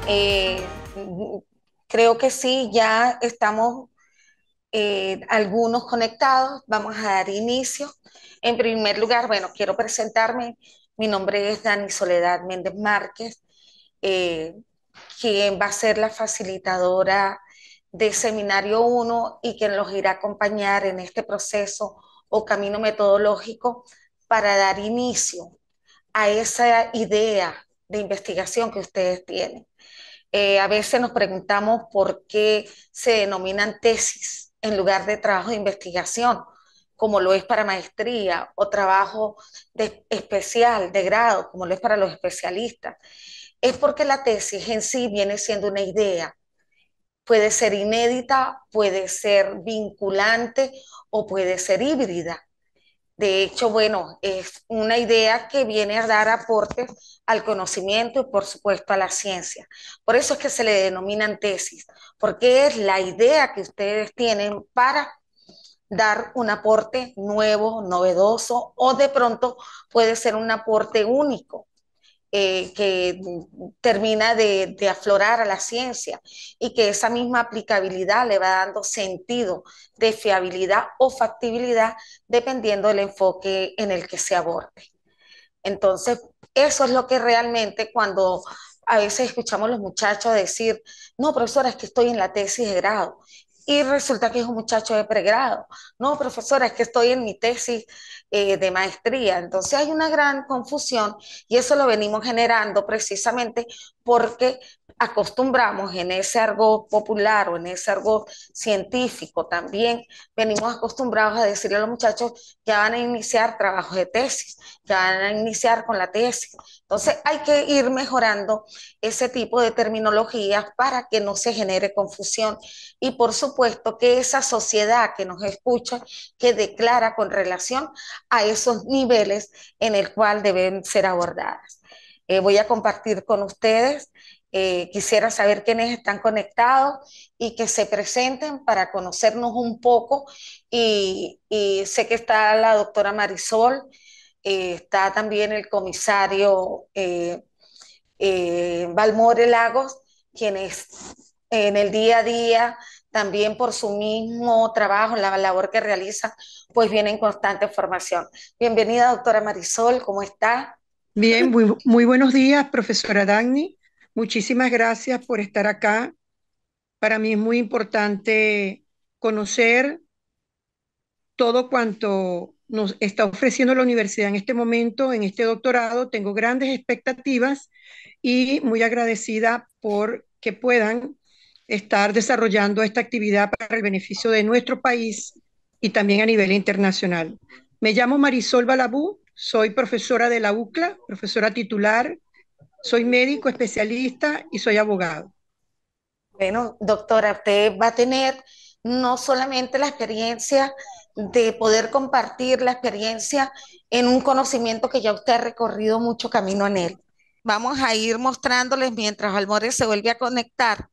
Eh, Creo que sí, ya estamos algunos conectados. Vamos a dar inicio. En primer lugar, bueno, quiero presentarme. Mi nombre es Dani Soledad Méndez Márquez, eh, quien va a ser la facilitadora de Seminario uno y quien los irá a acompañar en este proceso o camino metodológico para dar inicio a esa idea de investigación que ustedes tienen. A veces nos preguntamos por qué se denominan tesis en lugar de trabajo de investigación, como lo es para maestría, o trabajo especial, de grado, como lo es para los especialistas. Es porque la tesis en sí viene siendo una idea. Puede ser inédita, puede ser vinculante o puede ser híbrida. De hecho, bueno, es una idea que viene a dar aportes al conocimiento y por supuesto a la ciencia. Por eso es que se le denominan tesis, porque es la idea que ustedes tienen para dar un aporte nuevo, novedoso, o de pronto puede ser un aporte único que termina de aflorar a la ciencia y que esa misma aplicabilidad le va dando sentido de fiabilidad o factibilidad dependiendo del enfoque en el que se aborde. Entonces, eso es lo que realmente cuando a veces escuchamos a los muchachos decir, no, profesora, es que estoy en la tesis de grado. Y resulta que es un muchacho de pregrado. No, profesora, es que estoy en mi tesis de maestría. Entonces hay una gran confusión y eso lo venimos generando precisamente porque acostumbramos en ese argot popular o en ese argot científico también, venimos acostumbrados a decirle a los muchachos que van a iniciar trabajos de tesis, que van a iniciar con la tesis. Entonces hay que ir mejorando ese tipo de terminologías para que no se genere confusión y por supuesto que esa sociedad que nos escucha quede clara con relación a esos niveles en el cual deben ser abordadas. Voy a compartir con ustedes. Quisiera saber quiénes están conectados y que se presenten para conocernos un poco. Y sé que está la doctora Marisol, está también el comisario Valmore Lagos, quienes en el día a día, también por su mismo trabajo, la labor que realiza, pues viene en constante formación. Bienvenida, doctora Marisol, ¿cómo está? Bien, muy buenos días, profesora Dagny. Muchísimas gracias por estar acá. Para mí es muy importante conocer todo cuanto nos está ofreciendo la universidad en este momento, en este doctorado. Tengo grandes expectativas y muy agradecida por que puedan estar desarrollando esta actividad para el beneficio de nuestro país y también a nivel internacional. Me llamo Marisol Balabú, soy profesora de la UCLA, profesora titular. Soy médico especialista y soy abogado. Bueno, doctora, usted va a tener no solamente la experiencia de poder compartir la experiencia en un conocimiento que ya usted ha recorrido mucho camino en él. Vamos a ir mostrándoles mientras Almore se vuelve a conectar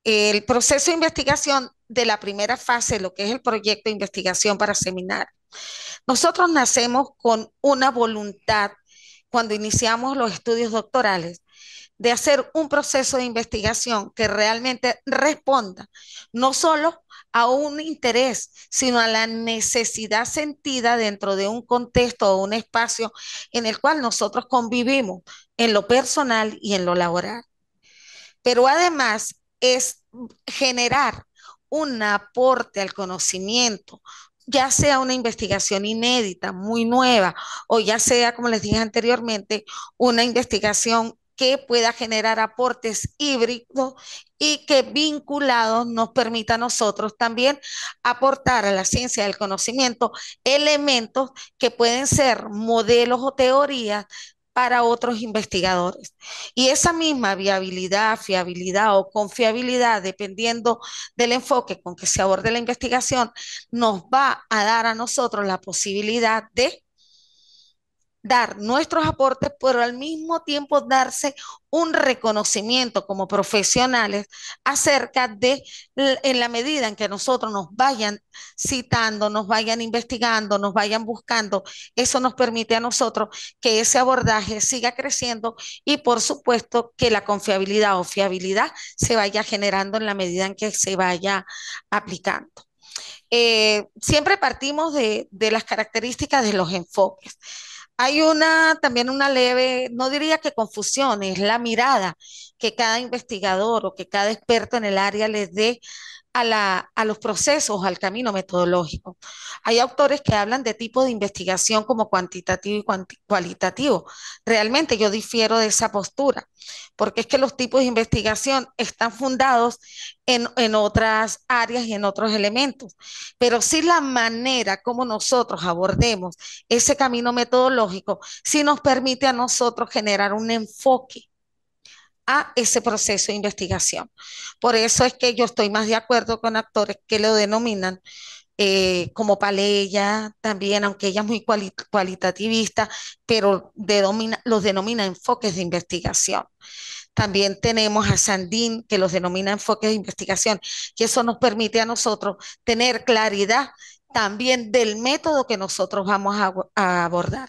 el proceso de investigación de la primera fase, lo que es el proyecto de investigación para seminario. Nosotros nacemos con una voluntad cuando iniciamos los estudios doctorales de hacer un proceso de investigación que realmente responda no solo a un interés, sino a la necesidad sentida dentro de un contexto o un espacio en el cual nosotros convivimos en lo personal y en lo laboral. Pero además es generar un aporte al conocimiento, ya sea una investigación inédita, muy nueva, o ya sea, como les dije anteriormente, una investigación que pueda generar aportes híbridos y que vinculados nos permita a nosotros también aportar a la ciencia del conocimiento elementos que pueden ser modelos o teorías para otros investigadores. Y esa misma viabilidad, fiabilidad o confiabilidad, dependiendo del enfoque con que se aborde la investigación, nos va a dar a nosotros la posibilidad de dar nuestros aportes, pero al mismo tiempo darse un reconocimiento como profesionales acerca de, en la medida en que nosotros nos vayan citando, nos vayan investigando, nos vayan buscando, eso nos permite a nosotros que ese abordaje siga creciendo y por supuesto que la confiabilidad o fiabilidad se vaya generando en la medida en que se vaya aplicando. Siempre partimos de las características de los enfoques. Hay también una leve, no diría que confusión, es la mirada que cada investigador o que cada experto en el área les dé a los procesos, al camino metodológico. Hay autores que hablan de tipo de investigación como cuantitativo y cualitativo. Realmente yo difiero de esa postura, porque es que los tipos de investigación están fundados en otras áreas y en otros elementos, pero sí la manera como nosotros abordemos ese camino metodológico, sí nos permite a nosotros generar un enfoque a ese proceso de investigación. Por eso es que yo estoy más de acuerdo con actores que lo denominan como Paleya también, aunque ella es muy cualitativista, pero los denomina enfoques de investigación. También tenemos a Sandin, que los denomina enfoques de investigación, y eso nos permite a nosotros tener claridad también del método que nosotros vamos a abordar.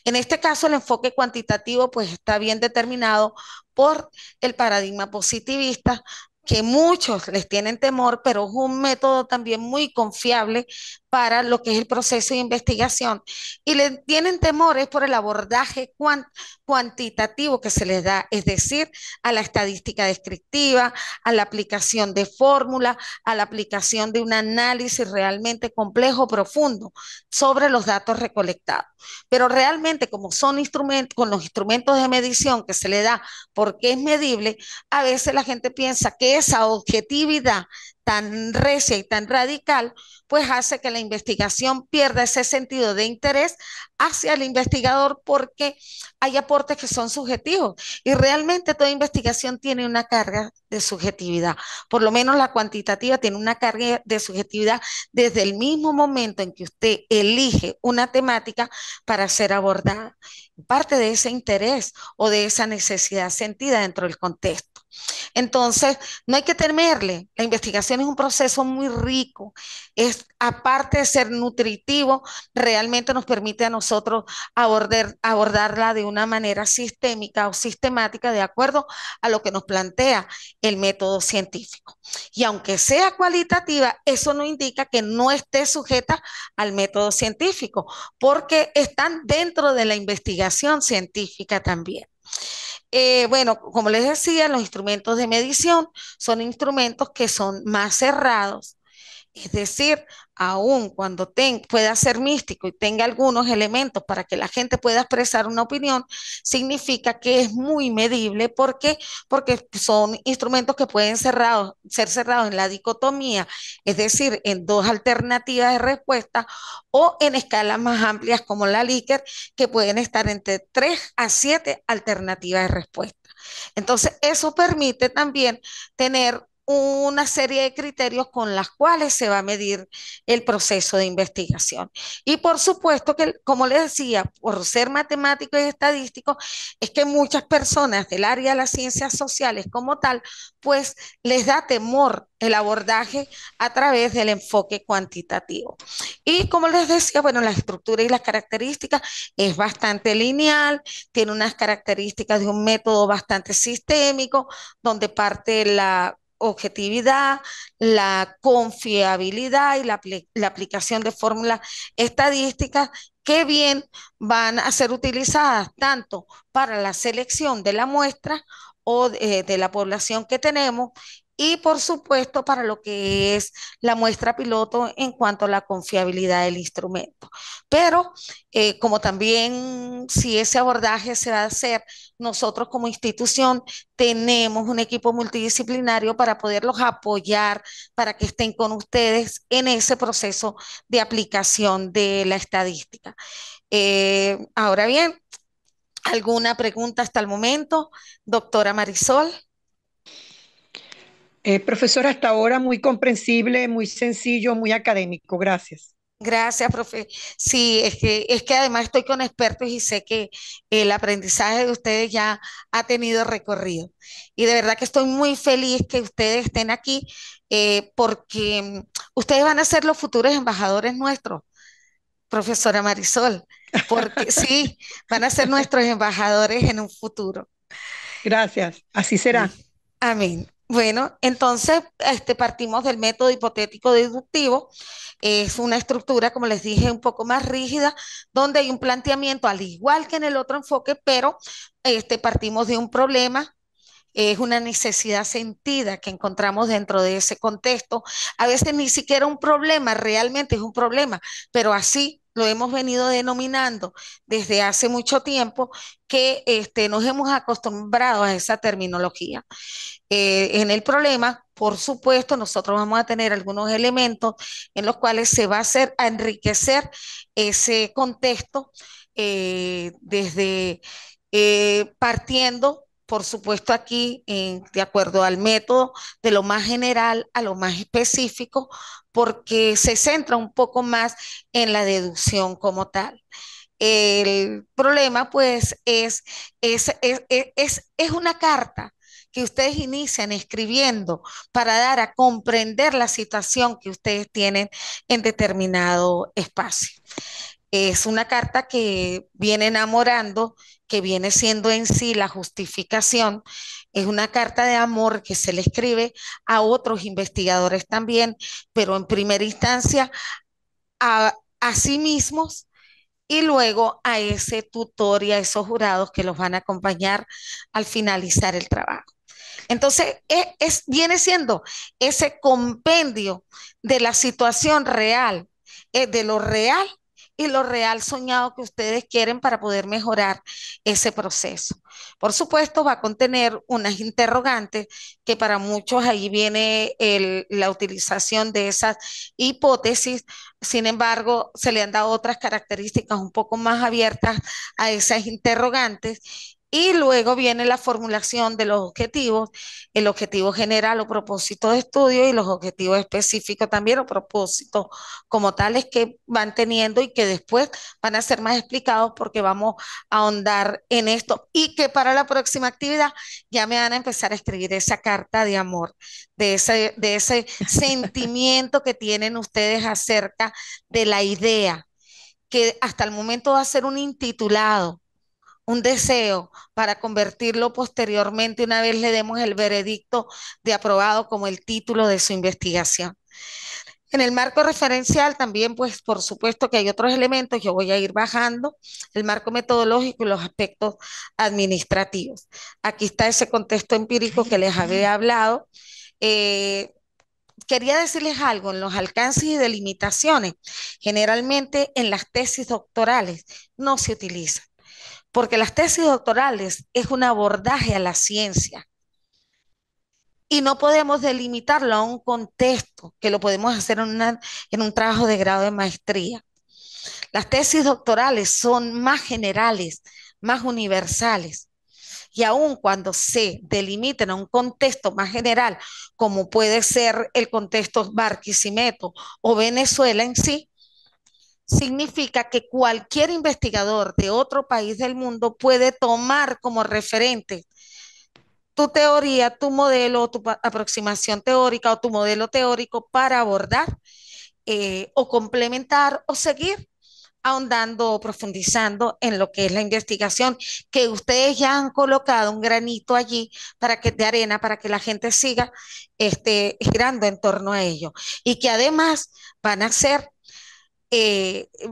En este caso, el enfoque cuantitativo pues está bien determinado por el paradigma positivista, que muchos les tienen temor, pero es un método también muy confiable para lo que es el proceso de investigación. Y le tienen temores por el abordaje cuantitativo que se les da, es decir, a la estadística descriptiva, a la aplicación de fórmulas, a la aplicación de un análisis realmente complejo, profundo, sobre los datos recolectados. Pero realmente, como son instrumentos, con los instrumentos de medición que se le da porque es medible, a veces la gente piensa que esa objetividad tan recia y tan radical, pues hace que la investigación pierda ese sentido de interés hacia el investigador porque hay aportes que son subjetivos y realmente toda investigación tiene una carga de subjetividad. Por lo menos la cuantitativa tiene una carga de subjetividad desde el mismo momento en que usted elige una temática para ser abordada. Parte de ese interés o de esa necesidad sentida dentro del contexto. Entonces, no hay que temerle. La investigación es un proceso muy rico. Es, aparte de ser nutritivo, realmente nos permite a nosotros abordarla de una manera sistémica o sistemática de acuerdo a lo que nos plantea el método científico. Y aunque sea cualitativa, eso no indica que no esté sujeta al método científico, porque están dentro de la investigación científica también. Bueno, como les decía, los instrumentos de medición son instrumentos que son más cerrados, es decir, aun cuando pueda ser místico y tenga algunos elementos para que la gente pueda expresar una opinión, significa que es muy medible. ¿Por qué? Porque son instrumentos que pueden ser cerrados en la dicotomía, es decir, en dos alternativas de respuesta o en escalas más amplias como la Likert, que pueden estar entre 3 a 7 alternativas de respuesta. Entonces, eso permite también tener una serie de criterios con las cuales se va a medir el proceso de investigación. Y por supuesto que, como les decía, por ser matemático y estadístico, es que muchas personas del área de las ciencias sociales como tal, pues les da temor el abordaje a través del enfoque cuantitativo. Y como les decía, bueno, la estructura y las características es bastante lineal, tiene unas características de un método bastante sistémico, donde parte la objetividad, la confiabilidad y la aplicación de fórmulas estadísticas que bien van a ser utilizadas tanto para la selección de la muestra o de la población que tenemos y por supuesto para lo que es la muestra piloto en cuanto a la confiabilidad del instrumento. Pero como también si ese abordaje se va a hacer, nosotros como institución tenemos un equipo multidisciplinario para poderlos apoyar, para que estén con ustedes en ese proceso de aplicación de la estadística. Ahora bien, ¿alguna pregunta hasta el momento, doctora Marisol? Profesor, hasta ahora muy comprensible, muy sencillo, muy académico. Gracias. Gracias, profe. Sí, es que además estoy con expertos y sé que el aprendizaje de ustedes ya ha tenido recorrido. Y de verdad que estoy muy feliz que ustedes estén aquí porque ustedes van a ser los futuros embajadores nuestros, profesora Marisol, porque sí, van a ser nuestros embajadores en un futuro. Gracias, así será. Sí. Amén. Bueno, entonces partimos del método hipotético deductivo. Es una estructura, como les dije, un poco más rígida, donde hay un planteamiento, al igual que en el otro enfoque, pero partimos de un problema, es una necesidad sentida que encontramos dentro de ese contexto. A veces ni siquiera un problema, realmente es un problema, pero así lo hemos venido denominando desde hace mucho tiempo que nos hemos acostumbrado a esa terminología. En el problema, por supuesto, nosotros vamos a tener algunos elementos en los cuales se va a hacer a enriquecer ese contexto desde partiendo, por supuesto, aquí de acuerdo al método, de lo más general a lo más específico, porque se centra un poco más en la deducción como tal. El problema, pues, es una carta que ustedes inician escribiendo para dar a comprender la situación que ustedes tienen en determinado espacio. Es una carta que viene enamorando, que viene siendo en sí la justificación. Es una carta de amor que se le escribe a otros investigadores también, pero en primera instancia a sí mismos y luego a ese tutor y a esos jurados que los van a acompañar al finalizar el trabajo. Entonces, viene siendo ese compendio de la situación real, de lo real y lo real soñado que ustedes quieren para poder mejorar ese proceso. Por supuesto, va a contener unas interrogantes que para muchos ahí viene la utilización de esas hipótesis. Sin embargo, se le han dado otras características un poco más abiertas a esas interrogantes y luego viene la formulación de los objetivos, el objetivo general o propósito de estudio y los objetivos específicos también o propósitos como tales que van teniendo y que después van a ser más explicados porque vamos a ahondar en esto y que para la próxima actividad ya me van a empezar a escribir esa carta de amor, de ese sentimiento que tienen ustedes acerca de la idea, que hasta el momento va a ser un intitulado, un deseo para convertirlo posteriormente, una vez le demos el veredicto de aprobado como el título de su investigación. En el marco referencial también, pues por supuesto que hay otros elementos, yo voy a ir bajando el marco metodológico y los aspectos administrativos. Aquí está ese contexto empírico que les había hablado. Eh, Quería decirles algo en los alcances y delimitaciones. Generalmente en las tesis doctorales no se utilizan porque las tesis doctorales es un abordaje a la ciencia y no podemos delimitarlo a un contexto que lo podemos hacer en un trabajo de grado de maestría. Las tesis doctorales son más generales, más universales. Y aun cuando se delimiten a un contexto más general, como puede ser el contexto Barquisimeto o Venezuela en sí, significa que cualquier investigador de otro país del mundo puede tomar como referente tu teoría, tu modelo, tu aproximación teórica o tu modelo teórico para abordar o complementar o seguir ahondando o profundizando en lo que es la investigación, que ustedes ya han colocado un granito allí para que de arena, para que la gente siga girando en torno a ello. Y que además van a ser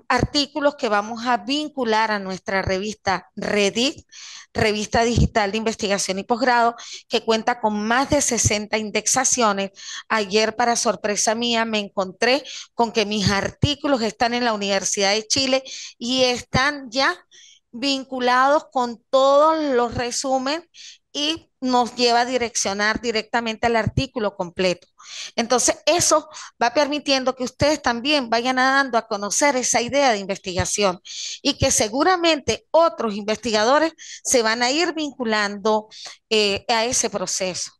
artículos que vamos a vincular a nuestra revista Reddit, revista digital de investigación y posgrado, que cuenta con más de 60 indexaciones. Ayer, para sorpresa mía, me encontré con que mis artículos están en la Universidad de Chile y están ya vinculados con todos los resúmenes y nos lleva a direccionar directamente al artículo completo. Entonces, eso va permitiendo que ustedes también vayan dando a conocer esa idea de investigación y que seguramente otros investigadores se van a ir vinculando a ese proceso.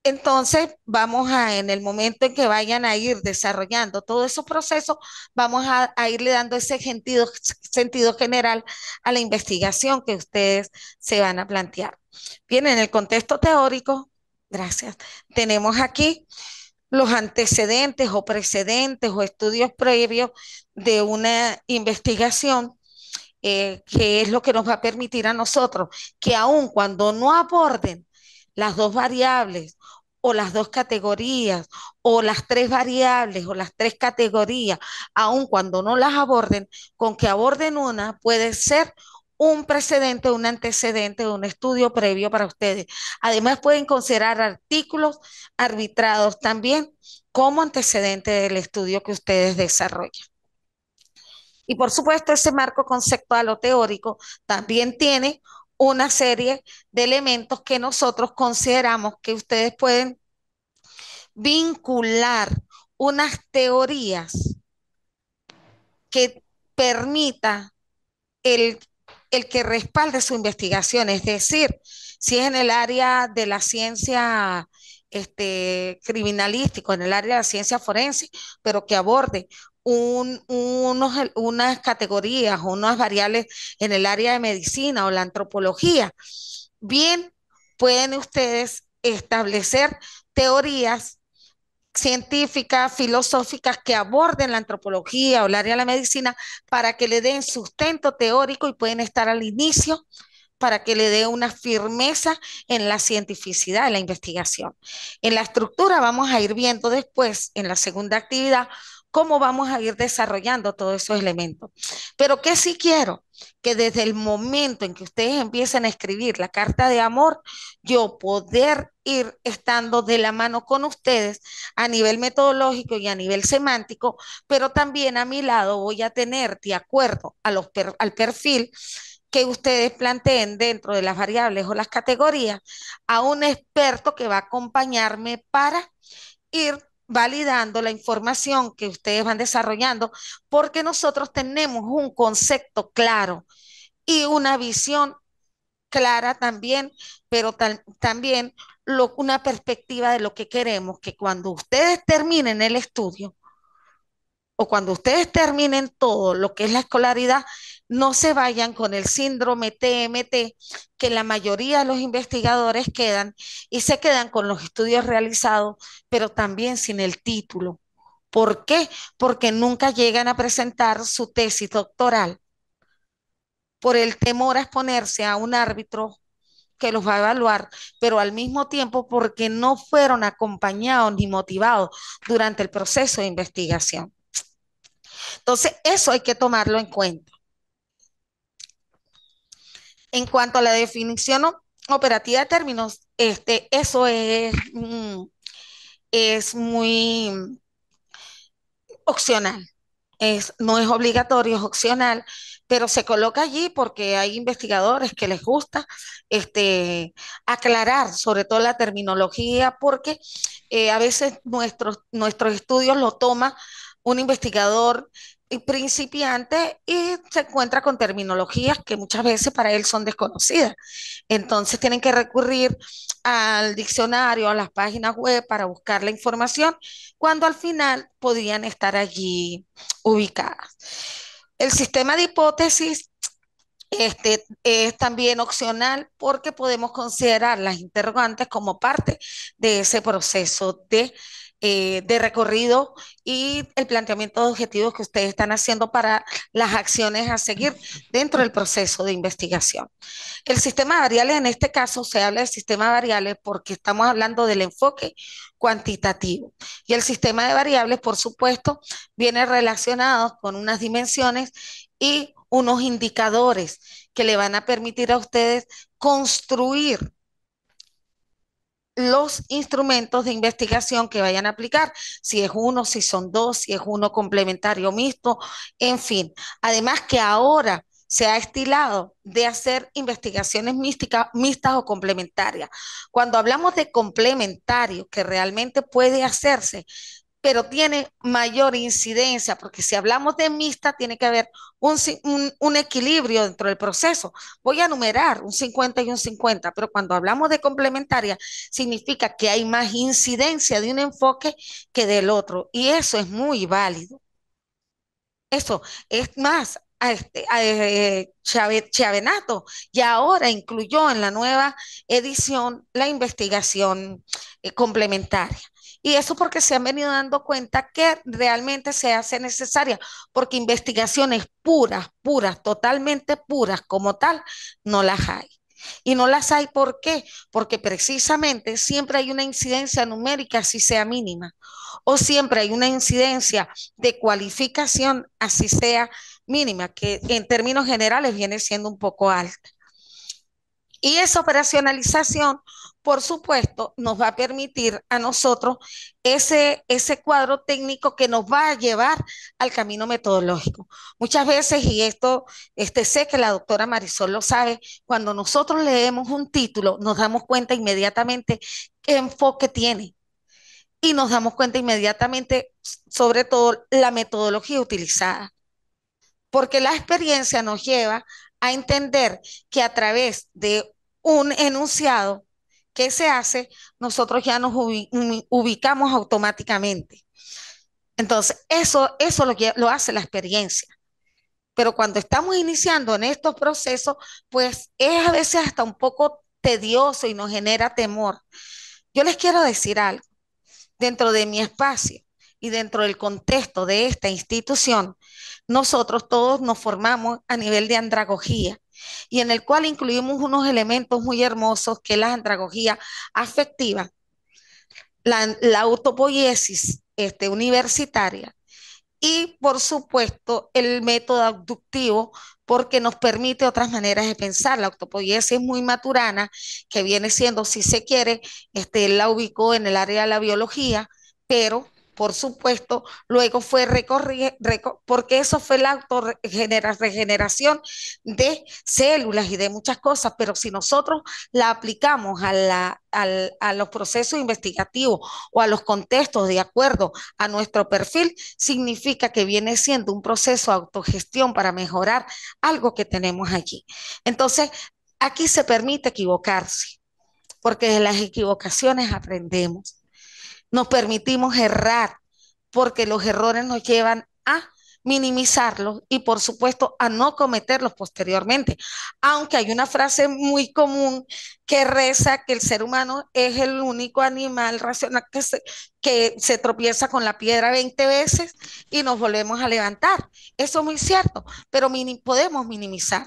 Entonces, en el momento en que vayan a ir desarrollando todos esos procesos, vamos a irle dando ese sentido general a la investigación que ustedes se van a plantear. Bien, en el contexto teórico, gracias, tenemos aquí los antecedentes o precedentes o estudios previos de una investigación, que es lo que nos va a permitir a nosotros que aun cuando no aborden las dos variables o las dos categorías o las tres variables o las tres categorías, aun cuando no las aborden, con que aborden una puede ser un precedente, un antecedente, un estudio previo para ustedes. Además, pueden considerar artículos arbitrados también como antecedente del estudio que ustedes desarrollan. Y por supuesto, ese marco conceptual o teórico también tiene una serie de elementos que nosotros consideramos que ustedes pueden vincular unas teorías que permita el, el que respalde su investigación. Es decir, si es en el área de la ciencia criminalístico, en el área de la ciencia forense, pero que aborde unas categorías o unas variables en el área de medicina o la antropología, bien pueden ustedes establecer teorías científicas, filosóficas que aborden la antropología o el área de la medicina para que le den sustento teórico y pueden estar al inicio para que le dé una firmeza en la cientificidad de la investigación. En la estructura vamos a ir viendo después, en la segunda actividad, cómo vamos a ir desarrollando todos esos elementos. Pero que sí quiero que desde el momento en que ustedes empiecen a escribir la carta de amor, yo poder ir estando de la mano con ustedes a nivel metodológico y a nivel semántico, pero también a mi lado voy a tener, de acuerdo al perfil que ustedes planteen dentro de las variables o las categorías, a un experto que va a acompañarme para ir validando la información que ustedes van desarrollando, porque nosotros tenemos un concepto claro y una visión clara también, pero también una perspectiva de lo que queremos, que cuando ustedes terminen el estudio, o cuando ustedes terminen todo lo que es la escolaridad, no se vayan con el síndrome TMT, que la mayoría de los investigadores quedan y se quedan con los estudios realizados, pero también sin el título. ¿Por qué? Porque nunca llegan a presentar su tesis doctoral por el temor a exponerse a un árbitro que los va a evaluar, pero al mismo tiempo porque no fueron acompañados ni motivados durante el proceso de investigación. Entonces, eso hay que tomarlo en cuenta. En cuanto a la definición operativa de términos, eso es muy opcional. No es obligatorio, es opcional, pero se coloca allí porque hay investigadores que les gusta aclarar sobre todo la terminología, porque a veces nuestros estudios lo toma un investigador principiante y se encuentra con terminologías que muchas veces para él son desconocidas. Entonces tienen que recurrir al diccionario, a las páginas web para buscar la información, cuando al final podrían estar allí ubicadas. El sistema de hipótesis es también opcional porque podemos considerar las interrogantes como parte de ese proceso de recorrido y el planteamiento de objetivos que ustedes están haciendo para las acciones a seguir dentro del proceso de investigación. El sistema de variables, en este caso se habla de sistema de variables porque estamos hablando del enfoque cuantitativo. Y el sistema de variables, por supuesto, viene relacionado con unas dimensiones y unos indicadores que le van a permitir a ustedes construir los instrumentos de investigación que vayan a aplicar, si es uno, si son dos, si es uno complementario mixto, en fin. Además que ahora se ha estilado de hacer investigaciones mixtas o complementarias. Cuando hablamos de complementario, que realmente puede hacerse pero tiene mayor incidencia, porque si hablamos de mixta, tiene que haber un equilibrio dentro del proceso. Voy a numerar un 50 y un 50, pero cuando hablamos de complementaria, significa que hay más incidencia de un enfoque que del otro, y eso es muy válido. Eso es más, Chavenato y ahora incluyó en la nueva edición la investigación complementaria. Y eso porque se han venido dando cuenta que realmente se hace necesaria, porque investigaciones puras, puras, totalmente puras como tal, no las hay. Y no las hay, ¿por qué? Porque precisamente siempre hay una incidencia numérica, así sea mínima, o siempre hay una incidencia de cualificación, así sea mínima, que en términos generales viene siendo un poco alta. Y esa operacionalización, por supuesto, nos va a permitir a nosotros ese cuadro técnico que nos va a llevar al camino metodológico. Muchas veces, y esto sé que la doctora Marisol lo sabe, cuando nosotros leemos un título, nos damos cuenta inmediatamente qué enfoque tiene y nos damos cuenta inmediatamente, sobre todo, la metodología utilizada, porque la experiencia nos lleva a entender que a través de un enunciado que se hace, nosotros ya nos ubicamos automáticamente. Entonces, eso lo hace la experiencia. Pero cuando estamos iniciando en estos procesos, pues es a veces hasta un poco tedioso y nos genera temor. Yo les quiero decir algo. Dentro de mi espacio y dentro del contexto de esta institución, nosotros todos nos formamos a nivel de andragogía y en el cual incluimos unos elementos muy hermosos que es la andragogía afectiva, la autopoiesis universitaria y por supuesto el método abductivo porque nos permite otras maneras de pensar. La autopoiesis es muy maturana, que viene siendo, si se quiere, la ubicó en el área de la biología, pero por supuesto, luego fue porque eso fue la regeneración de células y de muchas cosas, pero si nosotros la aplicamos a los procesos investigativos o a los contextos de acuerdo a nuestro perfil, significa que viene siendo un proceso de autogestión para mejorar algo que tenemos allí. Entonces, aquí se permite equivocarse, porque de las equivocaciones aprendemos. Nos permitimos errar, porque los errores nos llevan a minimizarlos y por supuesto a no cometerlos posteriormente. Aunque hay una frase muy común que reza que el ser humano es el único animal racional que se tropieza con la piedra 20 veces y nos volvemos a levantar. Eso es muy cierto, pero podemos minimizar.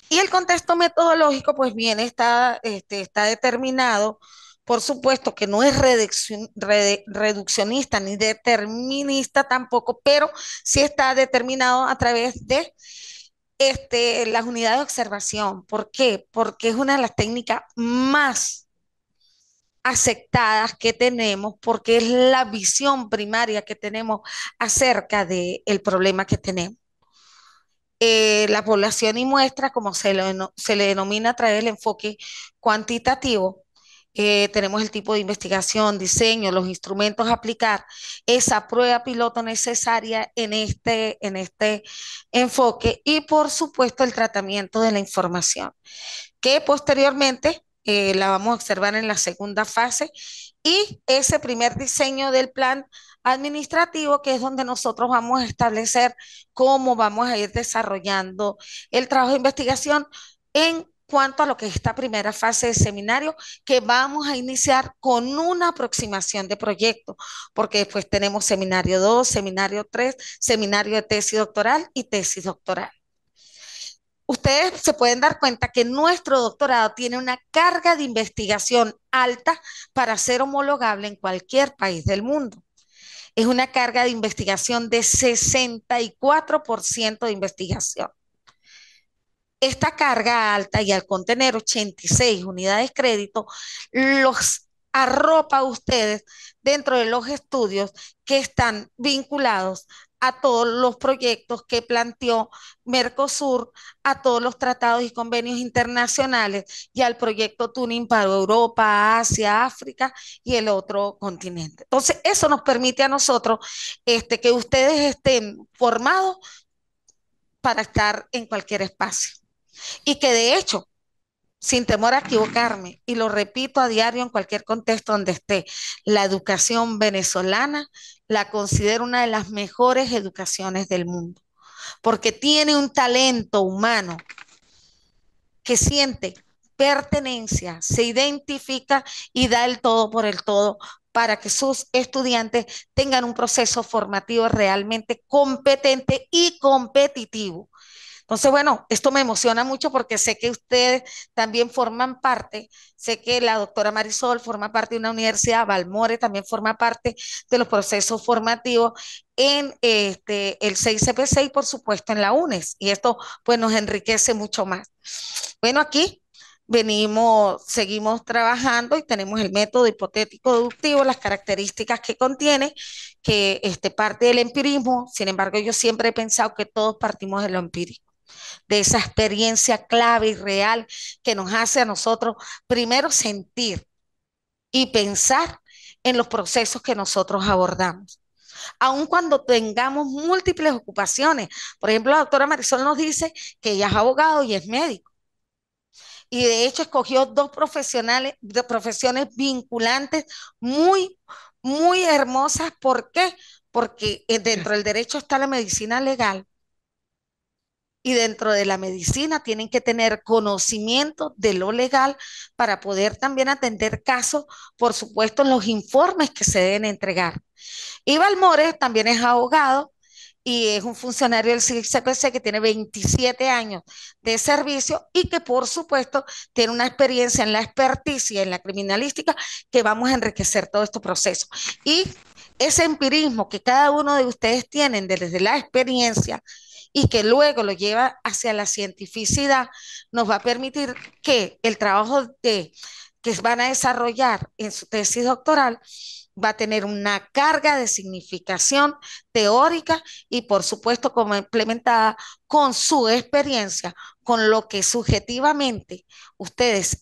Y el contexto metodológico, pues bien, está determinado, por supuesto que no es reduccionista ni determinista tampoco, pero sí está determinado a través de las unidades de observación. ¿Por qué? Porque es una de las técnicas más aceptadas que tenemos, porque es la visión primaria que tenemos acerca del problema que tenemos. La población y muestra, como se le denomina a través del enfoque cuantitativo, tenemos el tipo de investigación, diseño, los instrumentos a aplicar, esa prueba piloto necesaria en este enfoque y por supuesto el tratamiento de la información que posteriormente la vamos a observar en la segunda fase y ese primer diseño del plan administrativo, que es donde nosotros vamos a establecer cómo vamos a ir desarrollando el trabajo de investigación en cuanto a lo que es esta primera fase de seminario, que vamos a iniciar con una aproximación de proyecto, porque después tenemos seminario 2, seminario 3, seminario de tesis doctoral y tesis doctoral. Ustedes se pueden dar cuenta que nuestro doctorado tiene una carga de investigación alta para ser homologable en cualquier país del mundo. Es una carga de investigación de 64% de investigación. Esta carga alta y al contener 86 unidades de crédito, los arropa a ustedes dentro de los estudios que están vinculados a todos los proyectos que planteó Mercosur, a todos los tratados y convenios internacionales y al proyecto Tuning para Europa, Asia, África y el otro continente. Entonces, eso nos permite a nosotros que ustedes estén formados para estar en cualquier espacio. Y que de hecho, sin temor a equivocarme, y lo repito a diario en cualquier contexto donde esté, la educación venezolana la considero una de las mejores educaciones del mundo, porque tiene un talento humano que siente pertenencia, se identifica y da el todo por el todo para que sus estudiantes tengan un proceso formativo realmente competente y competitivo. Entonces, bueno, esto me emociona mucho porque sé que ustedes también forman parte, sé que la doctora Marisol forma parte de una universidad, Balmore también forma parte de los procesos formativos en el 6CPC y por supuesto en la UNES, y esto pues nos enriquece mucho más. Bueno, aquí venimos, seguimos trabajando y tenemos el método hipotético deductivo, las características que contiene, que parte del empirismo. Sin embargo, yo siempre he pensado que todos partimos de lo empírico, de esa experiencia clave y real que nos hace a nosotros primero sentir y pensar en los procesos que nosotros abordamos. Aun cuando tengamos múltiples ocupaciones. Por ejemplo, la doctora Marisol nos dice que ella es abogado y es médico. Y de hecho escogió dos profesionales, de profesiones vinculantes muy, muy hermosas. ¿Por qué? Porque dentro del derecho está la medicina legal, y dentro de la medicina tienen que tener conocimiento de lo legal para poder también atender casos, por supuesto, en los informes que se deben entregar. Y Balmores también es abogado y es un funcionario del CPC que tiene 27 años de servicio y que por supuesto tiene una experiencia en la experticia, en la criminalística, que vamos a enriquecer todo este proceso. Y ese empirismo que cada uno de ustedes tienen desde la experiencia y que luego lo lleva hacia la cientificidad, nos va a permitir que el trabajo que van a desarrollar en su tesis doctoral va a tener una carga de significación teórica y por supuesto como implementada con su experiencia, con lo que subjetivamente ustedes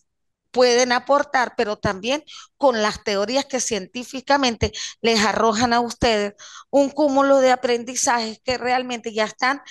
pueden aportar, pero también con las teorías que científicamente les arrojan a ustedes un cúmulo de aprendizajes que realmente ya están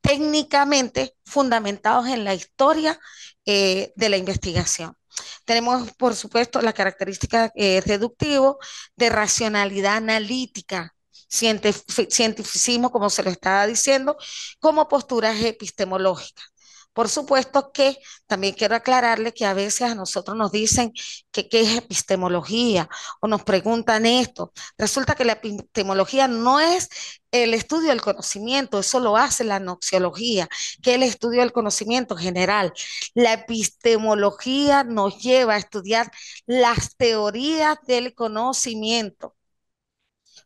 técnicamente fundamentados en la historia de la investigación. Tenemos, por supuesto, la característica deductivo, de racionalidad analítica, cientificismo, como se lo estaba diciendo, como posturas epistemológicas. Por supuesto que también quiero aclararle que a veces a nosotros nos dicen que qué es epistemología o nos preguntan esto. Resulta que la epistemología no es el estudio del conocimiento, eso lo hace la noxiología, que es el estudio del conocimiento general. La epistemología nos lleva a estudiar las teorías del conocimiento,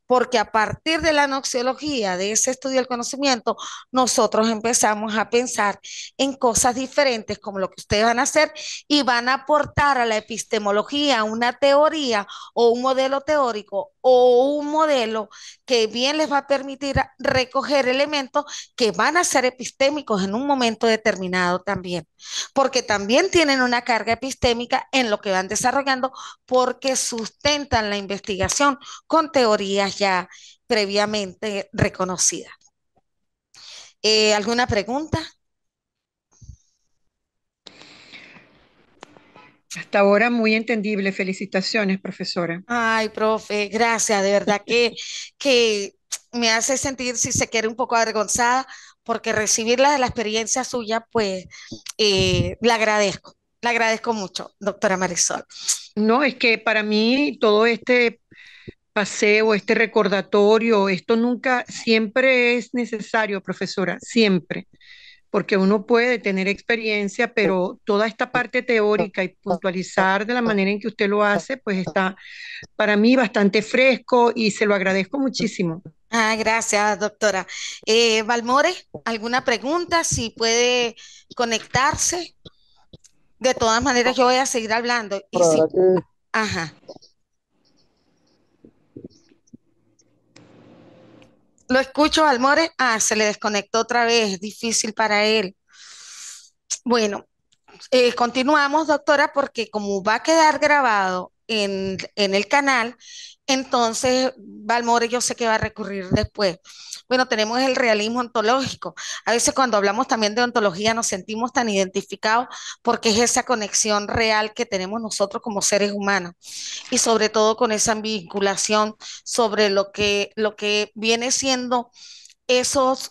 porque a partir de la noxiología, de ese estudio del conocimiento, nosotros empezamos a pensar en cosas diferentes como lo que ustedes van a hacer y van a aportar a la epistemología una teoría o un modelo teórico o un modelo que bien les va a permitir recoger elementos que van a ser epistémicos en un momento determinado también, porque también tienen una carga epistémica en lo que van desarrollando, porque sustentan la investigación con teorías ya previamente reconocidas. ¿Alguna pregunta? Hasta ahora muy entendible. Felicitaciones, profesora. Ay, profe, gracias. De verdad que me hace sentir, si se quiere, un poco avergonzada, porque recibirla de la experiencia suya, pues le agradezco mucho, doctora Marisol. No, es que para mí todo este paseo, este recordatorio, esto nunca, siempre es necesario, profesora, siempre, porque uno puede tener experiencia, pero toda esta parte teórica y puntualizar de la manera en que usted lo hace, pues está para mí bastante fresco y se lo agradezco muchísimo. Ah, gracias, doctora. Valmore, ¿alguna pregunta? Si puede conectarse. De todas maneras, yo voy a seguir hablando. Y si, ajá, Lo escucho, Almore. Ah, se le desconectó otra vez. Difícil para él. Bueno, continuamos, doctora, porque como va a quedar grabado en el canal, entonces Balmore yo sé que va a recurrir después. Bueno, tenemos el realismo ontológico. A veces cuando hablamos también de ontología nos sentimos tan identificados porque es esa conexión real que tenemos nosotros como seres humanos y sobre todo con esa vinculación sobre lo que viene siendo esos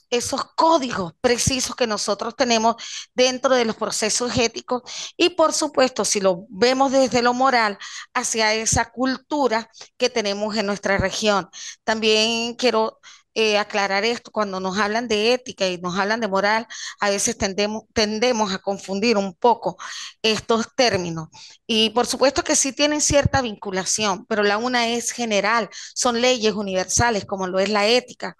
códigos precisos que nosotros tenemos dentro de los procesos éticos y por supuesto, si lo vemos desde lo moral, hacia esa cultura que tenemos en nuestra región. También quiero aclarar esto, cuando nos hablan de ética y nos hablan de moral, a veces tendemos a confundir un poco estos términos. Y por supuesto que sí tienen cierta vinculación, pero la una es general, son leyes universales como lo es la ética,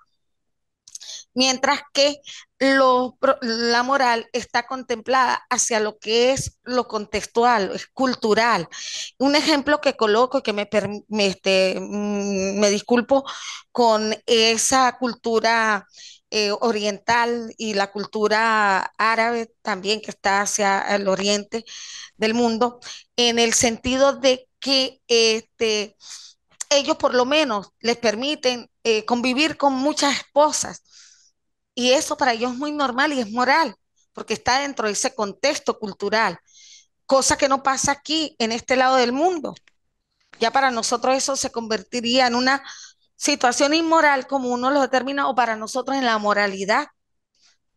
mientras que la moral está contemplada hacia lo que es lo contextual, es cultural. Un ejemplo que coloco y que me disculpo con esa cultura oriental y la cultura árabe también que está hacia el oriente del mundo, en el sentido de que ellos por lo menos les permiten convivir con muchas esposas y eso para ellos es muy normal y es moral, porque está dentro de ese contexto cultural, cosa que no pasa aquí en este lado del mundo. Ya para nosotros eso se convertiría en una situación inmoral como uno lo determina o para nosotros en la moralidad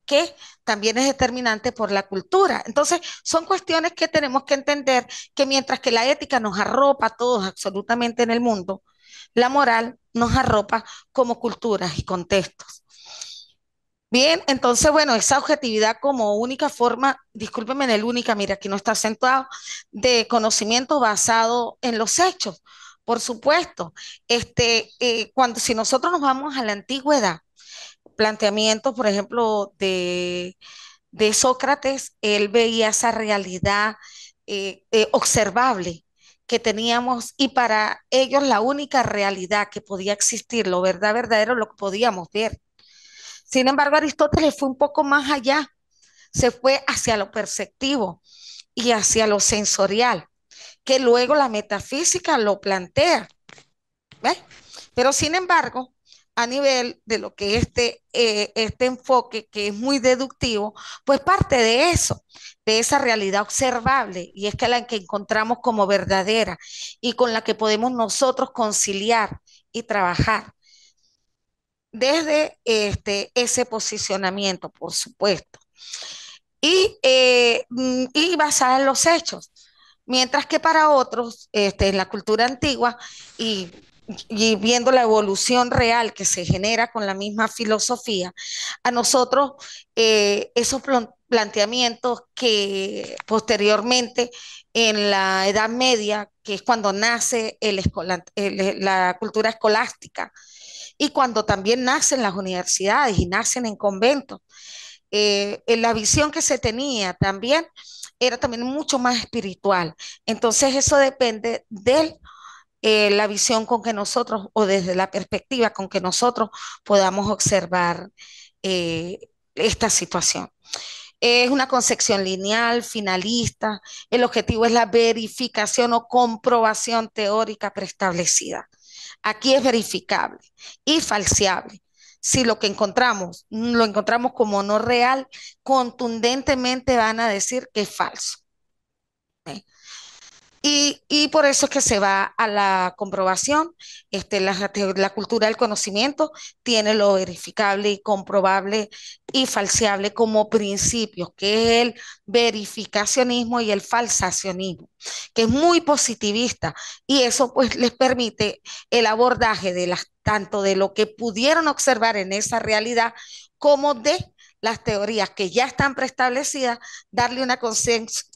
que también es determinante por la cultura. Entonces, son cuestiones que tenemos que entender que mientras que la ética nos arropa a todos absolutamente en el mundo, la moral nos arropa como culturas y contextos. Bien, entonces, bueno, esa objetividad como única forma, discúlpeme en el única, mira, aquí no está acentuado, de conocimiento basado en los hechos. Por supuesto, cuando si nosotros nos vamos a la antigüedad, planteamientos, por ejemplo, de Sócrates, él veía esa realidad observable que teníamos y para ellos la única realidad que podía existir, lo verdad verdadero, lo que podíamos ver. Sin embargo, Aristóteles fue un poco más allá, se fue hacia lo perceptivo y hacia lo sensorial, que luego la metafísica lo plantea. ¿Ves? Pero sin embargo, a nivel de lo que este enfoque, que es muy deductivo, pues parte de eso, de esa realidad observable, y es que la que encontramos como verdadera y con la que podemos nosotros conciliar y trabajar desde ese posicionamiento, por supuesto, y basada en los hechos. Mientras que para otros, en la cultura antigua y, y viendo la evolución real que se genera con la misma filosofía, a nosotros esos planteamientos que posteriormente en la Edad Media, que es cuando nace la cultura escolástica, y cuando también nacen las universidades y nacen en conventos, en la visión que se tenía también era también mucho más espiritual. Entonces eso depende de la visión con que nosotros o desde la perspectiva con que nosotros podamos observar eh, esta situación. Es una concepción lineal, finalista. El objetivo es la verificación o comprobación teórica preestablecida. Aquí es verificable y falseable. Si lo que encontramos lo encontramos como no real, contundentemente van a decir que es falso. ¿Eh? Y por eso es que se va a la comprobación. La cultura del conocimiento tiene lo verificable y comprobable y falseable como principios, que es el verificacionismo y el falsacionismo, que es muy positivista y eso pues les permite el abordaje de tanto de lo que pudieron observar en esa realidad como de las teorías que ya están preestablecidas, darle una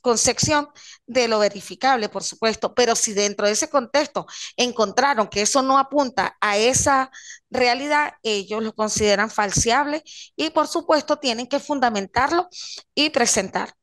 concepción de lo verificable, por supuesto, pero si dentro de ese contexto encontraron que eso no apunta a esa realidad, ellos lo consideran falseable y por supuesto tienen que fundamentarlo y presentar.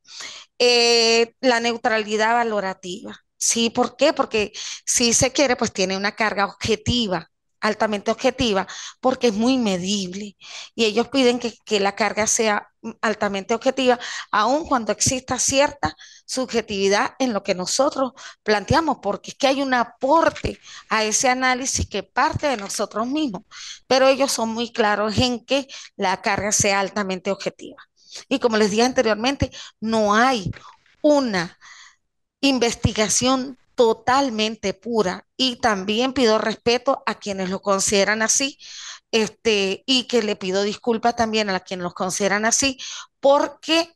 La neutralidad valorativa. Sí, ¿por qué? Porque si se quiere, pues tiene una carga objetiva. altamente objetiva porque es muy medible y ellos piden que la carga sea altamente objetiva, aun cuando exista cierta subjetividad en lo que nosotros planteamos, porque es que hay un aporte a ese análisis que parte de nosotros mismos, pero ellos son muy claros en que la carga sea altamente objetiva. Y como les dije anteriormente, no hay una investigación totalmente pura y también pido respeto a quienes lo consideran así, y que le pido disculpas también a quienes los consideran así, porque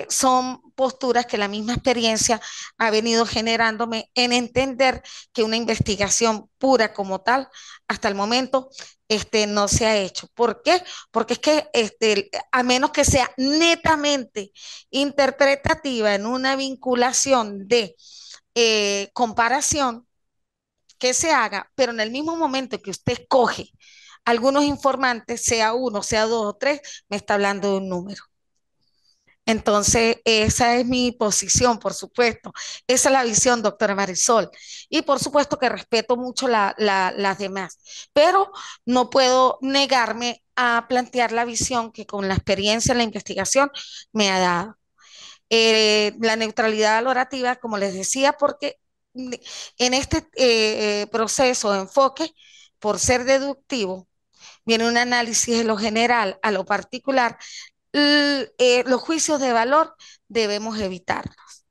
son posturas que la misma experiencia ha venido generándome en entender que una investigación pura como tal, hasta el momento, no se ha hecho. ¿Por qué? Porque es que a menos que sea netamente interpretativa en una vinculación de comparación que se haga, pero en el mismo momento que usted escoge algunos informantes, sea uno, sea dos o tres, me está hablando de un número. Entonces, esa es mi posición, por supuesto. Esa es la visión, doctora Marisol. Y por supuesto que respeto mucho las demás, pero no puedo negarme a plantear la visión que con la experiencia en la investigación me ha dado. La neutralidad valorativa, como les decía, porque en este proceso de enfoque, por ser deductivo, viene un análisis de lo general a lo particular, los juicios de valor debemos evitarlos.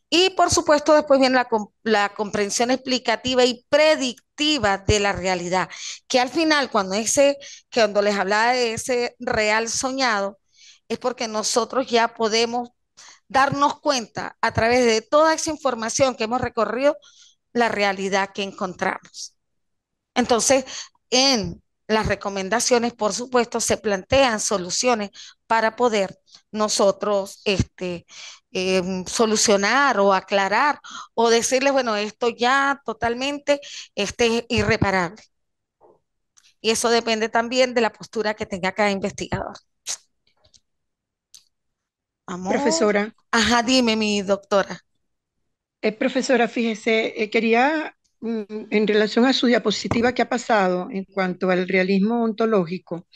Y por supuesto después viene la comprensión explicativa y predictiva de la realidad, que al final cuando les hablaba de ese real soñado, es porque nosotros ya podemos darnos cuenta a través de toda esa información que hemos recorrido, la realidad que encontramos. Entonces, en las recomendaciones, por supuesto, se plantean soluciones para poder nosotros solucionar o aclarar o decirles, bueno, esto ya totalmente es irreparable. Y eso depende también de la postura que tenga cada investigador. Amor. Profesora, Ajá, dime, mi doctora. profesora, fíjese, quería, en relación a su diapositiva que ha pasado en cuanto al realismo ontológico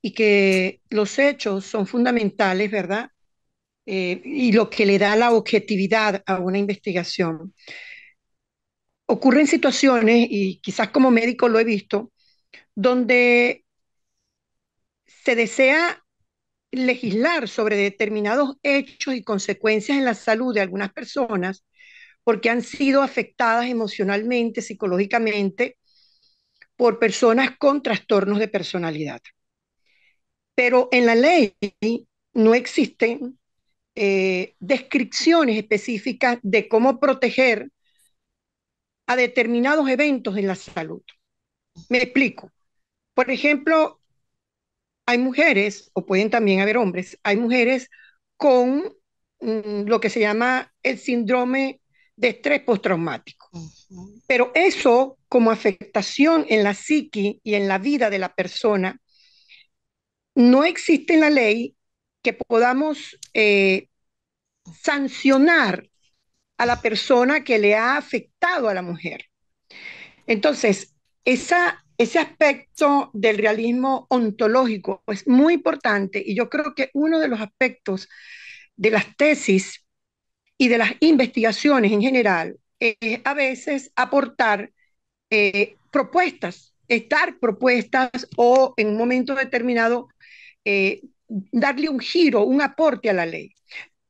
y que los hechos son fundamentales, ¿verdad? Y lo que le da la objetividad a una investigación. Ocurren situaciones, y quizás como médico lo he visto, donde se desea legislar sobre determinados hechos y consecuencias en la salud de algunas personas porque han sido afectadas emocionalmente, psicológicamente, por personas con trastornos de personalidad. Pero en la ley no existen descripciones específicas de cómo proteger a determinados eventos en la salud. Me explico. Por ejemplo, hay mujeres, o pueden también haber hombres, hay mujeres con lo que se llama el síndrome de estrés postraumático. Ujú. Pero eso, como afectación en la psiqui y en la vida de la persona, no existe en la ley que podamos sancionar a la persona que le ha afectado a la mujer. Entonces, ese aspecto del realismo ontológico es muy importante y yo creo que uno de los aspectos de las tesis y de las investigaciones en general es a veces aportar propuestas, estar propuestas o en un momento determinado darle un giro, un aporte a la ley.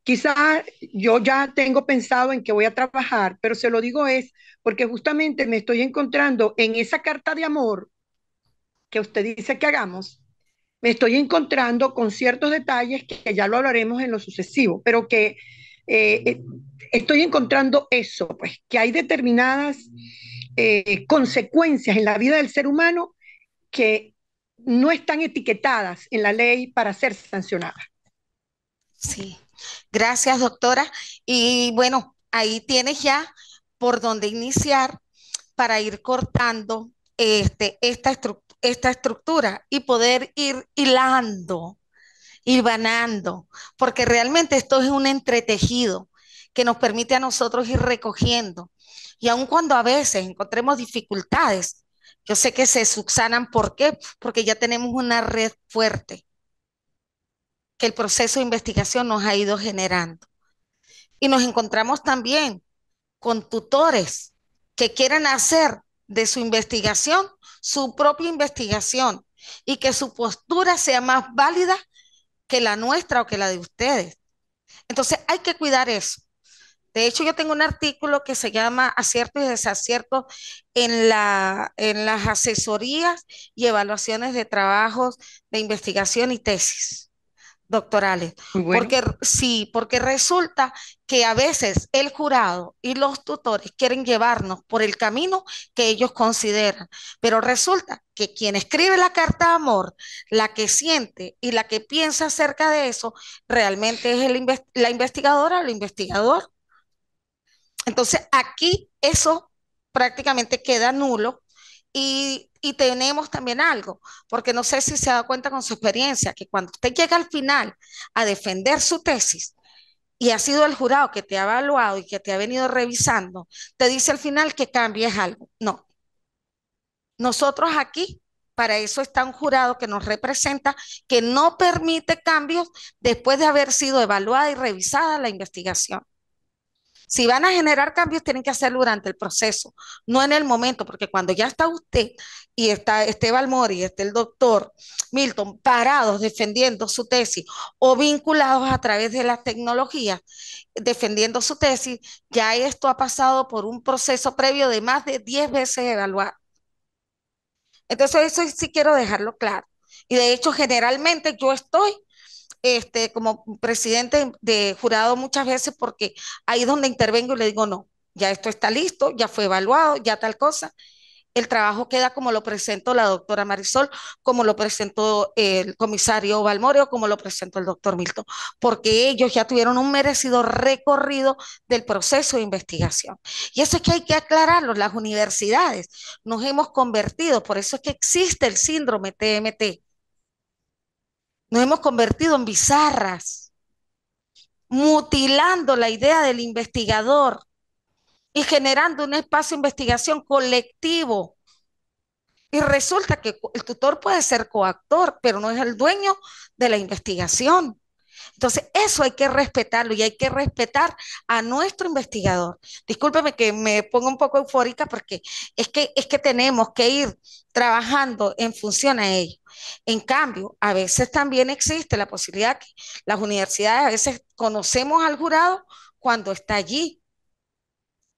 Quizá yo ya tengo pensado en que voy a trabajar, pero se lo digo es porque justamente me estoy encontrando en esa carta de amor que usted dice que hagamos, me estoy encontrando con ciertos detalles que ya lo hablaremos en lo sucesivo, pero que eh, estoy encontrando eso, pues, que hay determinadas consecuencias en la vida del ser humano que no están etiquetadas en la ley para ser sancionadas. Sí, gracias, doctora. Y bueno, ahí tienes ya por dónde iniciar para ir cortando esta estructura y poder ir hilando, hilvanando, porque realmente esto es un entretejido que nos permite a nosotros ir recogiendo. Y aun cuando a veces encontremos dificultades, Yo sé que se subsanan, ¿por qué? Porque ya tenemos una red fuerte que el proceso de investigación nos ha ido generando. Y nos encontramos también con tutores que quieren hacer de su investigación su propia investigación y que su postura sea más válida que la nuestra o que la de ustedes. Entonces hay que cuidar eso. De hecho, yo tengo un artículo que se llama Aciertos y desaciertos en las asesorías y evaluaciones de trabajos de investigación y tesis doctorales. Muy bueno. Porque sí, porque resulta que a veces el jurado y los tutores quieren llevarnos por el camino que ellos consideran, pero resulta que quien escribe la carta de amor, la que siente y la que piensa acerca de eso, realmente es la investigadora o el investigador. Entonces, aquí eso prácticamente queda nulo y tenemos también algo, porque no sé si se ha dado cuenta con su experiencia, que cuando usted llega al final a defender su tesis y ha sido el jurado que te ha evaluado y que te ha venido revisando, te dice al final que cambies algo. No, nosotros aquí, para eso está un jurado que nos representa, que no permite cambios después de haber sido evaluada y revisada la investigación. Si van a generar cambios, tienen que hacerlo durante el proceso, no en el momento, porque cuando ya está usted y está Esteban Mori, está el doctor Milton parados defendiendo su tesis o vinculados a través de las tecnologías defendiendo su tesis, ya esto ha pasado por un proceso previo de más de 10 veces evaluado. Entonces, eso sí quiero dejarlo claro. Y de hecho, generalmente yo estoy como presidente de jurado muchas veces porque ahí es donde intervengo y le digo, no, ya esto está listo, ya fue evaluado, ya tal cosa. El trabajo queda como lo presentó la doctora Marisol, como lo presentó el comisario Balmorio, como lo presentó el doctor Milton, porque ellos ya tuvieron un merecido recorrido del proceso de investigación. Y eso es que hay que aclararlo, las universidades nos hemos convertido, por eso es que existe el síndrome TMT, nos hemos convertido en bizarras, mutilando la idea del investigador y generando un espacio de investigación colectivo. Y resulta que el tutor puede ser coactor, pero no es el dueño de la investigación. Entonces, eso hay que respetarlo y hay que respetar a nuestro investigador. Discúlpeme que me ponga un poco eufórica porque es que tenemos que ir trabajando en función a ello. En cambio, a veces también existe la posibilidad que las universidades a veces conocemos al jurado cuando está allí.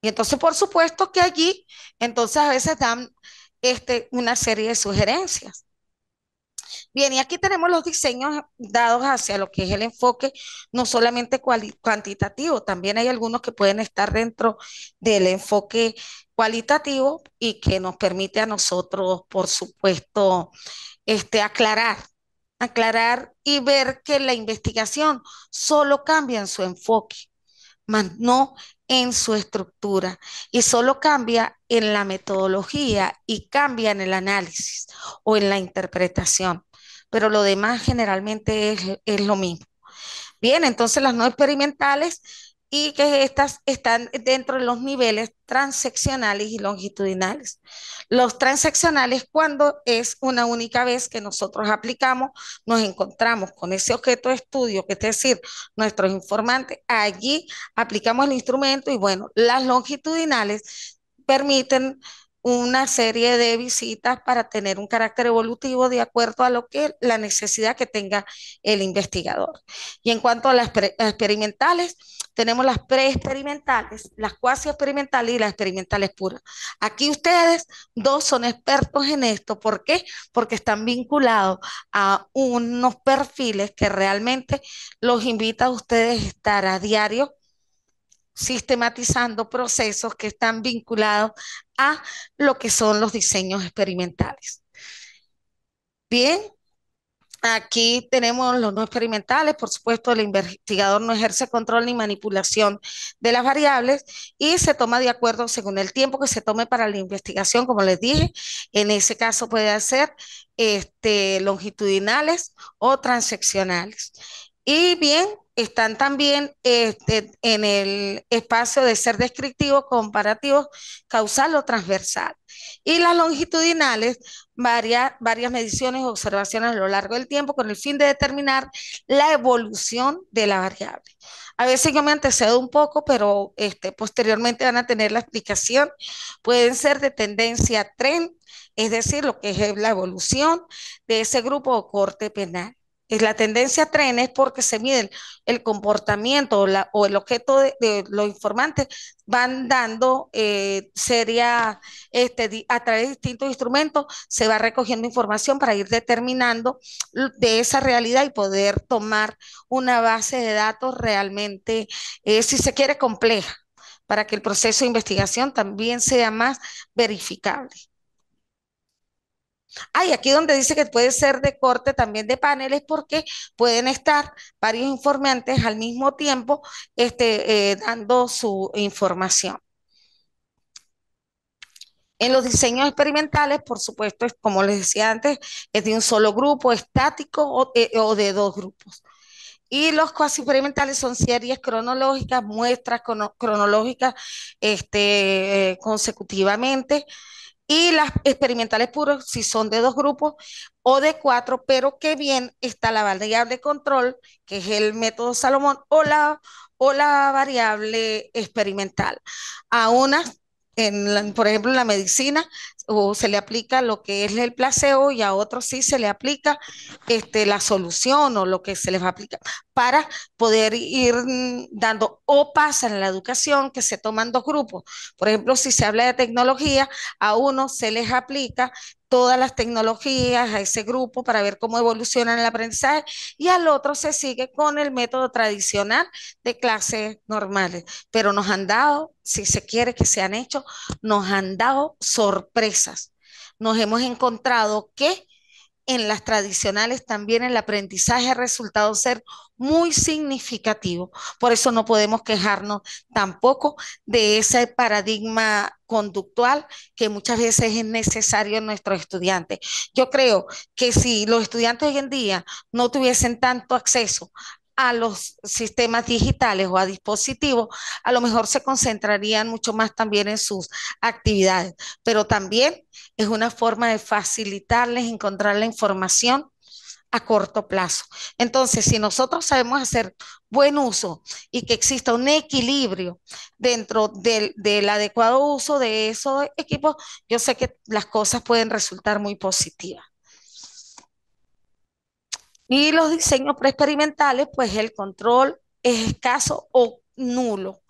Y entonces, por supuesto que allí, entonces a veces dan una serie de sugerencias. Bien, y aquí tenemos los diseños dados hacia lo que es el enfoque, no solamente cuantitativo, también hay algunos que pueden estar dentro del enfoque cualitativo y que nos permite a nosotros, por supuesto, aclarar y ver que la investigación solo cambia en su enfoque, más no en su estructura, y solo cambia en la metodología y cambia en el análisis o en la interpretación, pero lo demás generalmente es lo mismo. Bien, entonces las no experimentales y que estas están dentro de los niveles transeccionales y longitudinales. Los transeccionales, cuando es una única vez que nosotros aplicamos, nos encontramos con ese objeto de estudio, que es decir, nuestros informantes, allí aplicamos el instrumento y bueno, las longitudinales permiten una serie de visitas para tener un carácter evolutivo de acuerdo a lo que la necesidad que tenga el investigador. Y en cuanto a las experimentales, tenemos las preexperimentales, las cuasi experimentales y las experimentales puras. Aquí ustedes dos son expertos en esto. ¿Por qué? Porque están vinculados a unos perfiles que realmente los invita a ustedes a estar a diario sistematizando procesos que están vinculados a lo que son los diseños experimentales. Bien, aquí tenemos los no experimentales, por supuesto, el investigador no ejerce control ni manipulación de las variables y se toma de acuerdo según el tiempo que se tome para la investigación, como les dije, en ese caso puede ser longitudinales o transeccionales. Y bien, están también en el espacio de ser descriptivo, comparativo, causal o transversal. Y las longitudinales, varias mediciones o observaciones a lo largo del tiempo con el fin de determinar la evolución de la variable. A veces yo me antecedo un poco, pero posteriormente van a tener la explicación. Pueden ser de tendencia trend, es decir, lo que es la evolución de ese grupo o corte penal. Es la tendencia tren es porque se mide el comportamiento o el objeto de los informantes van dando seria, a través de distintos instrumentos se va recogiendo información para ir determinando de esa realidad y poder tomar una base de datos realmente, si se quiere, compleja, para que el proceso de investigación también sea más verificable. Hay aquí donde dice que puede ser de corte también de paneles porque pueden estar varios informantes al mismo tiempo dando su información. En los diseños experimentales, por supuesto, es, como les decía antes, es de un solo grupo estático o de dos grupos. Y los cuasi experimentales son series cronológicas, muestras cronológicas consecutivamente, y las experimentales puras si son de dos grupos o de cuatro, pero que bien está la variable control, que es el método Salomón, o la variable experimental. A unas, por ejemplo, en la medicina, o se le aplica lo que es el placebo y a otros sí se le aplica la solución o lo que se les va a aplicar para poder ir dando, o pasa en la educación que se toman dos grupos. Por ejemplo, si se habla de tecnología, a uno se les aplica todas las tecnologías a ese grupo para ver cómo evoluciona el aprendizaje y al otro se sigue con el método tradicional de clases normales. Pero nos han dado, si se quiere que se han hecho, nos han dado sorpresas. Nos hemos encontrado que en las tradicionales también el aprendizaje ha resultado ser muy significativo. Por eso no podemos quejarnos tampoco de ese paradigma conductual que muchas veces es necesario en nuestros estudiantes. Yo creo que si los estudiantes hoy en día no tuviesen tanto acceso a los sistemas digitales o a dispositivos, a lo mejor se concentrarían mucho más también en sus actividades, pero también es una forma de facilitarles encontrar la información a corto plazo. Entonces, si nosotros sabemos hacer buen uso y que exista un equilibrio dentro del adecuado uso de esos equipos, yo sé que las cosas pueden resultar muy positivas. Y los diseños preexperimentales, pues el control es escaso o nulo.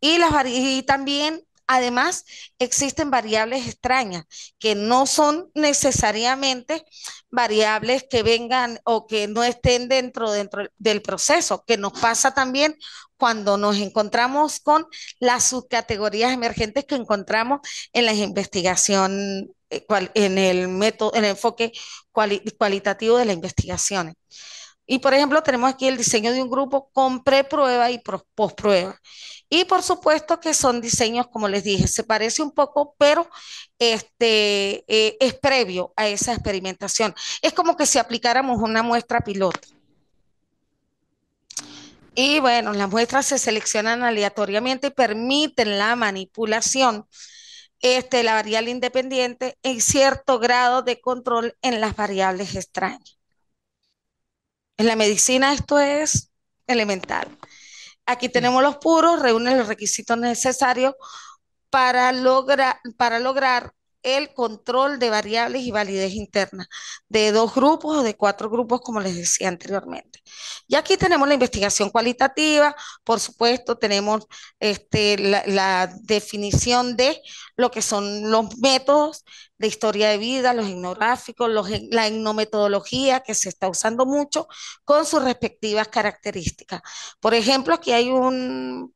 Y también, además, existen variables extrañas que no son necesariamente variables que vengan o que no estén dentro del proceso, que nos pasa también cuando nos encontramos con las subcategorías emergentes que encontramos en la investigación, en el método, en el enfoque cualitativo de la investigación. Y por ejemplo, tenemos aquí el diseño de un grupo con preprueba y postprueba. Y por supuesto que son diseños, como les dije, se parece un poco, pero es previo a esa experimentación. Es como que si aplicáramos una muestra piloto. Y bueno, las muestras se seleccionan aleatoriamente y permiten la manipulación, la variable independiente en cierto grado de control en las variables extrañas. En la medicina esto es elemental. Aquí tenemos los puros, reúnen los requisitos necesarios para lograr el control de variables y validez interna de dos grupos o de cuatro grupos, como les decía anteriormente. Y aquí tenemos la investigación cualitativa, por supuesto, tenemos la definición de lo que son los métodos de historia de vida, los etnográficos, la etnometodología que se está usando mucho con sus respectivas características. Por ejemplo, aquí hay un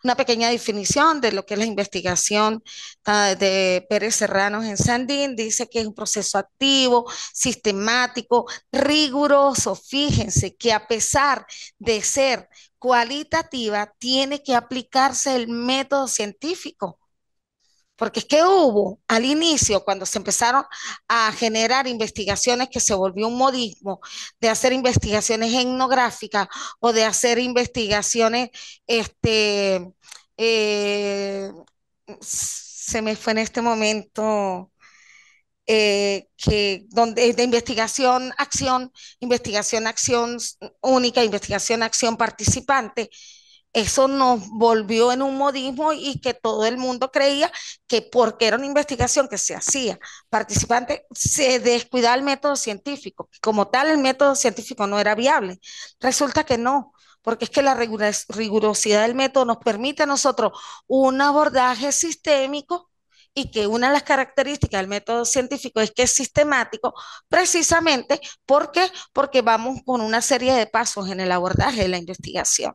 una pequeña definición de lo que es la investigación de Pérez Serranos en Sandín. Dice que es un proceso activo, sistemático, riguroso. Fíjense que a pesar de ser cualitativa, tiene que aplicarse el método científico. Porque es que hubo al inicio, cuando se empezaron a generar investigaciones, que se volvió un modismo de hacer investigaciones etnográficas o de hacer investigaciones, este, eh, se me fue en este momento, que donde de investigación, acción única, investigación, acción participante, eso nos volvió en un modismo y que todo el mundo creía que porque era una investigación que se hacía participante, se descuidaba el método científico. Como tal, el método científico no era viable. Resulta que no, porque es que la rigurosidad del método nos permite a nosotros un abordaje sistémico y que una de las características del método científico es que es sistemático, precisamente porque vamos con una serie de pasos en el abordaje de la investigación.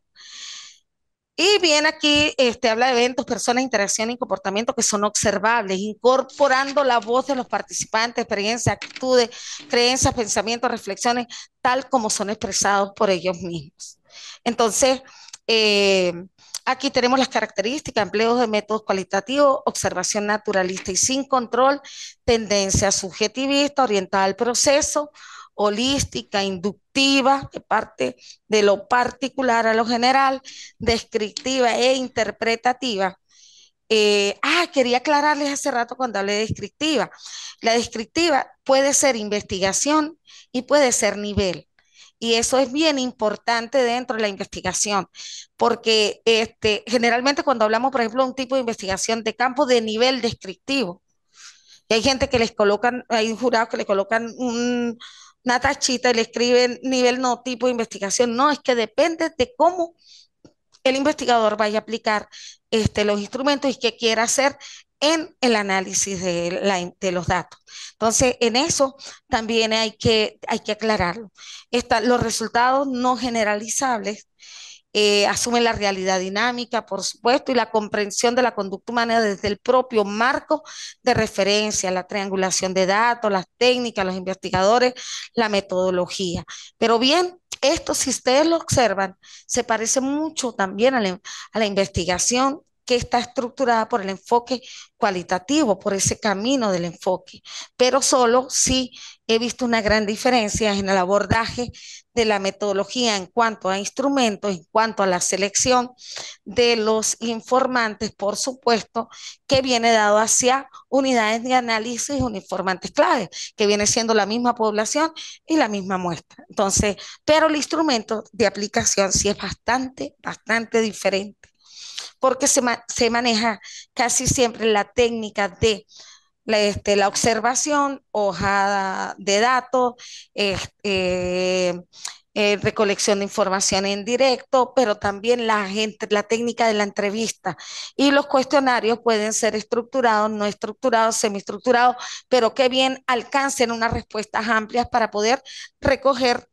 Y bien, aquí habla de eventos, personas, interacción y comportamiento que son observables, incorporando la voz de los participantes, experiencias, actitudes, creencias, pensamientos, reflexiones, tal como son expresados por ellos mismos. Entonces, eh, aquí tenemos las características: empleo de métodos cualitativos, observación naturalista y sin control, tendencia subjetivista, orientada al proceso, holística, inductiva, que parte de lo particular a lo general, descriptiva e interpretativa. Quería aclararles hace rato cuando hablé de descriptiva. La descriptiva puede ser investigación y puede ser nivel. Y eso es bien importante dentro de la investigación, porque generalmente cuando hablamos, por ejemplo, de un tipo de investigación de campo de nivel descriptivo, y hay gente que les colocan, hay jurados que le colocan una tachita y le escriben nivel no tipo de investigación. No, es que depende de cómo el investigador vaya a aplicar los instrumentos y qué quiera hacer en el análisis de los datos. Entonces, en eso también hay que aclararlo. Los resultados no generalizables asumen la realidad dinámica, por supuesto, y la comprensión de la conducta humana desde el propio marco de referencia, la triangulación de datos, las técnicas, los investigadores, la metodología. Pero bien, esto, si ustedes lo observan, se parece mucho también a la investigación que está estructurada por el enfoque cualitativo, por ese camino del enfoque, pero solo si he visto una gran diferencia en el abordaje de la metodología en cuanto a instrumentos, en cuanto a la selección de los informantes, por supuesto, que viene dado hacia unidades de análisis uniformantes clave, que viene siendo la misma población y la misma muestra. Entonces, pero el instrumento de aplicación sí es bastante, bastante diferente, porque se maneja casi siempre la técnica de la observación, hoja de datos, este, recolección de información en directo, pero también la técnica de la entrevista. Y los cuestionarios pueden ser estructurados, no estructurados, semiestructurados, pero que bien alcancen unas respuestas amplias para poder recoger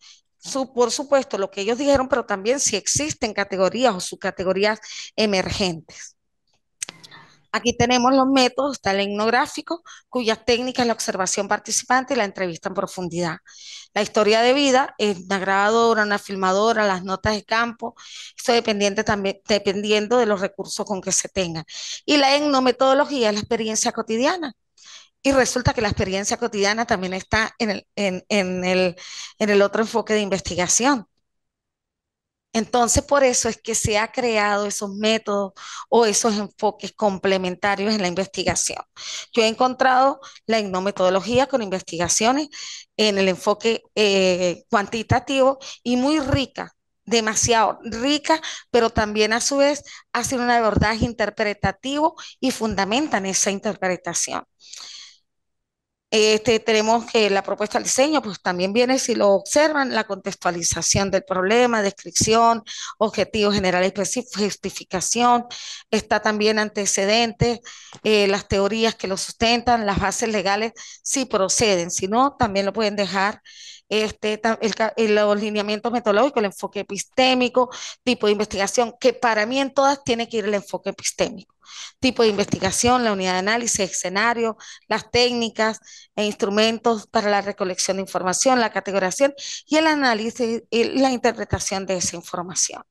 por supuesto, lo que ellos dijeron, pero también si existen categorías o subcategorías emergentes. Aquí tenemos los métodos, está el etnográfico, cuyas técnicas la observación participante y la entrevista en profundidad. La historia de vida es una grabadora, una filmadora, las notas de campo, esto dependiente también, dependiendo de los recursos con que se tengan. Y la etnometodología es la experiencia cotidiana. Y resulta que la experiencia cotidiana también está en el otro enfoque de investigación. Entonces, por eso es que se ha creado esos métodos o esos enfoques complementarios en la investigación. Yo he encontrado la etnometodología con investigaciones en el enfoque cuantitativo y muy rica, demasiado rica, pero también a su vez hacen un abordaje interpretativo y fundamentan esa interpretación. Tenemos que la propuesta del diseño, pues también viene, si lo observan, la contextualización del problema, descripción, objetivos generales específicos, justificación, está también antecedentes, las teorías que lo sustentan, las bases legales, si proceden, si no, también lo pueden dejar. Los lineamientos metodológicos, el enfoque epistémico, tipo de investigación, que para mí en todas tiene que ir el enfoque epistémico. Tipo de investigación, la unidad de análisis, escenario, las técnicas e instrumentos para la recolección de información, la categorización y el análisis y la interpretación de esa información.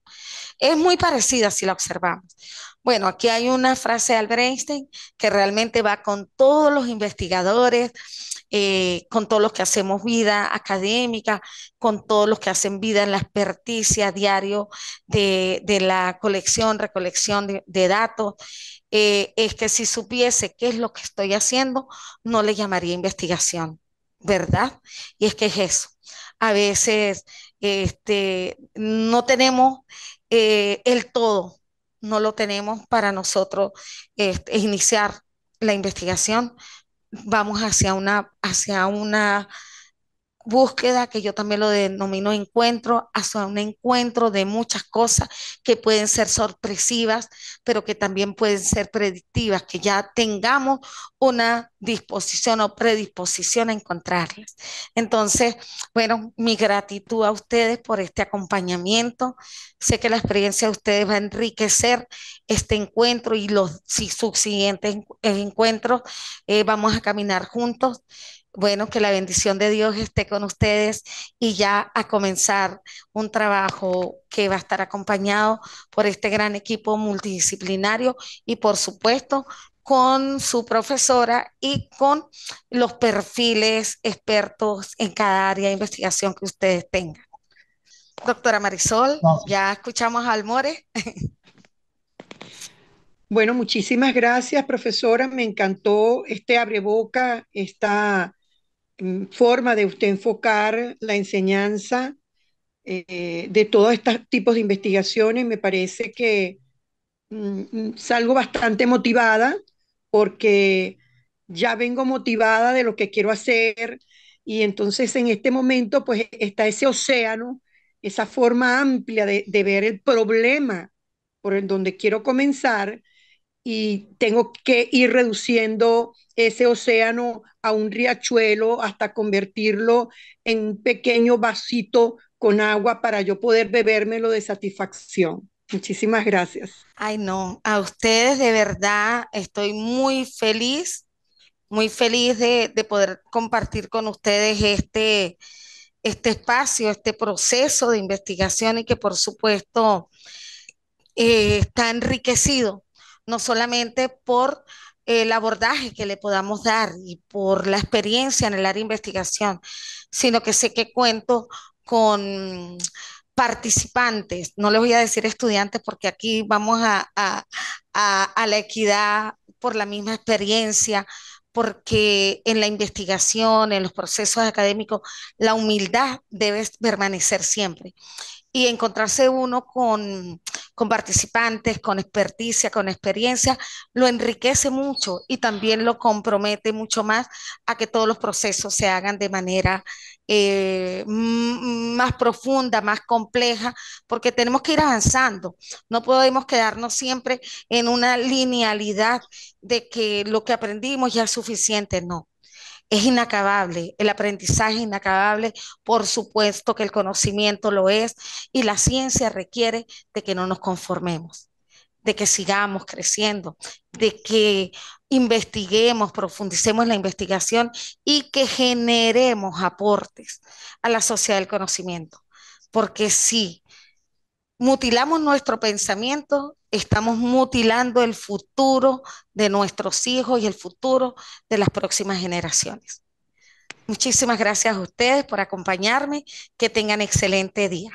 Es muy parecida si la observamos. Bueno, aquí hay una frase de Albert Einstein que realmente va con todos los investigadores, con todos los que hacemos vida académica, con todos los que hacen vida en la experticia diario de la colección, recolección de datos. Es que si supiese qué es lo que estoy haciendo, no le llamaría investigación, ¿verdad? Y es que es eso. A veces no tenemos el todo, no lo tenemos para nosotros iniciar la investigación. Vamos hacia una búsqueda, que yo también lo denomino encuentro, hacia un encuentro de muchas cosas que pueden ser sorpresivas, pero que también pueden ser predictivas, que ya tengamos una disposición o predisposición a encontrarlas. Entonces, bueno, mi gratitud a ustedes por este acompañamiento. Sé que la experiencia de ustedes va a enriquecer este encuentro y los subsiguientes encuentros. Vamos a caminar juntos. Bueno, que la bendición de Dios esté con ustedes y ya a comenzar un trabajo que va a estar acompañado por este gran equipo multidisciplinario y por supuesto con su profesora y con los perfiles expertos en cada área de investigación que ustedes tengan. Doctora Marisol, ya escuchamos al More. Bueno, muchísimas gracias, profesora. Me encantó este abreboca, esta forma de usted enfocar la enseñanza de todos estos tipos de investigaciones. Me parece que salgo bastante motivada porque ya vengo motivada de lo que quiero hacer y entonces en este momento pues está ese océano, esa forma amplia de ver el problema por el donde quiero comenzar y tengo que ir reduciendo ese océano a un riachuelo hasta convertirlo en un pequeño vasito con agua para yo poder bebérmelo de satisfacción. Muchísimas gracias. Ay, no, a ustedes de verdad estoy muy feliz de poder compartir con ustedes este espacio, este proceso de investigación y que por supuesto está enriquecido, no solamente por el abordaje que le podamos dar y por la experiencia en el área de investigación, sino que sé que cuento con participantes, no les voy a decir estudiantes porque aquí vamos a la equidad por la misma experiencia, porque en la investigación, en los procesos académicos, la humildad debe permanecer siempre y encontrarse uno con participantes, con experticia, con experiencia, lo enriquece mucho y también lo compromete mucho más a que todos los procesos se hagan de manera más profunda, más compleja, porque tenemos que ir avanzando. No podemos quedarnos siempre en una linealidad de que lo que aprendimos ya es suficiente, no, es inacabable, el aprendizaje es inacabable, por supuesto que el conocimiento lo es y la ciencia requiere de que no nos conformemos, de que sigamos creciendo, de que investiguemos, profundicemos en la investigación y que generemos aportes a la sociedad del conocimiento. Porque si mutilamos nuestro pensamiento, estamos mutilando el futuro de nuestros hijos y el futuro de las próximas generaciones. Muchísimas gracias a ustedes por acompañarme. Que tengan excelente día.